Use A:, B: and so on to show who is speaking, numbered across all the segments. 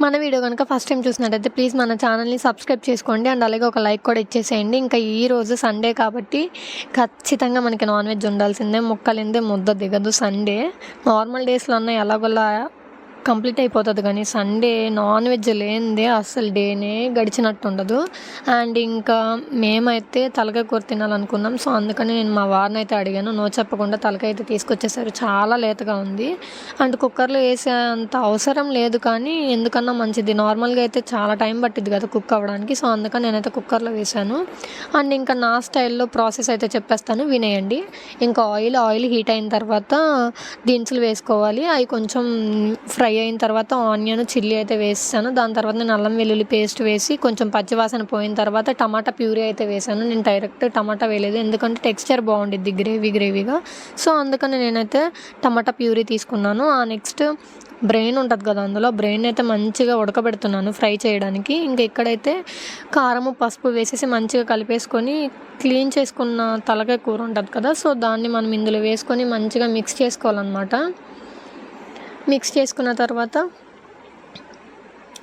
A: మన వీడియో కనుక first time చూసినట్టయితే ప్లీజ్ మన ఛానల్ని సబ్స్క్రైబ్ చేసుకోండి అండ్ అలాగే ఒక లైక్ కూడా ఇచ్చేసేయండి. ఇంకా ఈరోజు సండే కాబట్టి ఖచ్చితంగా మనకి నాన్ వెజ్ ఉండాల్సిందే, ముక్కలిందే ముద్ద దిగదు. సండే నార్మల్ డేస్లో అన్న ఎలాగోలా కంప్లీట్ అయిపోతుంది, కానీ సండే నాన్ వెజ్ లేనిదే అసలు డేనే గడిచినట్టు ఉండదు. అండ్ ఇంకా మేమైతే తలకాయ కూర తినాలనుకున్నాం. సో అందుకని నేను మా వారిని అయితే అడిగాను, నో చెప్పకుండా తలకాయ అయితే తీసుకొచ్చేసారు. చాలా లేతగా ఉంది అండ్ కుక్కర్లో వేసే అంత అవసరం లేదు, కానీ ఎందుకన్నా మంచిది. నార్మల్గా అయితే చాలా టైం పట్టిద్ది కదా కుక్ అవ్వడానికి. సో అందుకని నేనైతే కుక్కర్లో వేసాను. అండ్ ఇంకా నా స్టైల్లో ప్రాసెస్ అయితే చెప్పేస్తాను, వినేయండి. ఇంకా ఆయిల్ హీట్ అయిన తర్వాత దినుసులు వేసుకోవాలి. అవి కొంచెం ఫ్రై అయిన తర్వాత ఆనియన్ చిల్లీ అయితే వేసాను. దాని తర్వాత నేను అల్లం వెల్లుల్లి పేస్ట్ వేసి కొంచెం పచ్చివాసన పోయిన తర్వాత టమాటా ప్యూరీ అయితే వేసాను. నేను డైరెక్ట్ టమాటా వేయలేదు, ఎందుకంటే టెక్స్చర్ బాగుండిద్ది గ్రేవీగా. సో అందుకని నేనైతే టమాటా ప్యూరీ తీసుకున్నాను. ఆ నెక్స్ట్ బ్రెయిన్ ఉంటుంది కదా, అందులో బ్రెయిన్ అయితే మంచిగా ఉడకబెడుతున్నాను ఫ్రై చేయడానికి. ఇంకా ఇక్కడైతే కారము పసుపు వేసేసి మంచిగా కలిపేసుకొని క్లీన్ చేసుకున్న తలకాయ కూర ఉంటుంది కదా, సో దాన్ని మనం ఇందులో వేసుకొని మంచిగా మిక్స్ చేసుకోవాలన్నమాట. మిక్స్ చేసుకున్న తర్వాత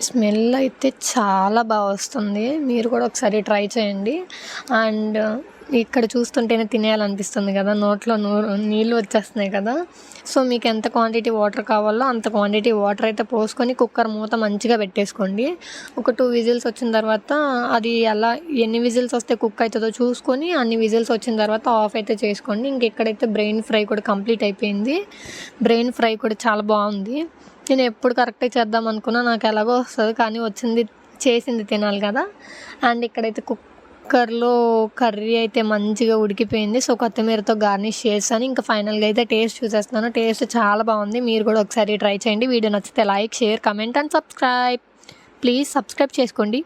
A: స్మెల్ అయితే చాలా బాగా వస్తుంది. మీరు కూడా ఒకసారి ట్రై చేయండి. అండ్ ఇక్కడ చూస్తుంటేనే తినేయాలనిపిస్తుంది కదా, నోట్లో నీళ్ళు వచ్చేస్తున్నాయి కదా. సో మీకు ఎంత క్వాంటిటీ వాటర్ కావాలో అంత క్వాంటిటీ వాటర్ అయితే పోసుకొని కుక్కర్ మూత మంచిగా పెట్టేసుకోండి. ఒక 2 విజిల్స్ వచ్చిన తర్వాత అది ఎన్ని విజిల్స్ వస్తే కుక్ అవుతుందో చూసుకొని అన్ని విజిల్స్ వచ్చిన తర్వాత ఆఫ్ అయితే చేసుకోండి. ఇంకెక్కడైతే బ్రెయిన్ ఫ్రై కూడా కంప్లీట్ అయిపోయింది. బ్రెయిన్ ఫ్రై కూడా చాలా బాగుంది. నేను ఎప్పుడు కరెక్ట్గా చేద్దాం అనుకున్నా, నాకు ఎలాగో వస్తుంది, కానీ చేసింది తినాలి కదా. అండ్ ఇక్కడైతే కుక్కర్లో కర్రీ అయితే మంచిగా ఉడికిపోయింది. సో కొత్తిమీరతో గార్నిష్ చేస్తాను. ఇంకా ఫైనల్గా అయితే టేస్ట్ చూసేస్తున్నాను. టేస్ట్ చాలా బాగుంది. మీరు కూడా ఒకసారి ట్రై చేయండి. వీడియో నచ్చితే like, share, comment and subscribe. Please subscribe చేసుకోండి.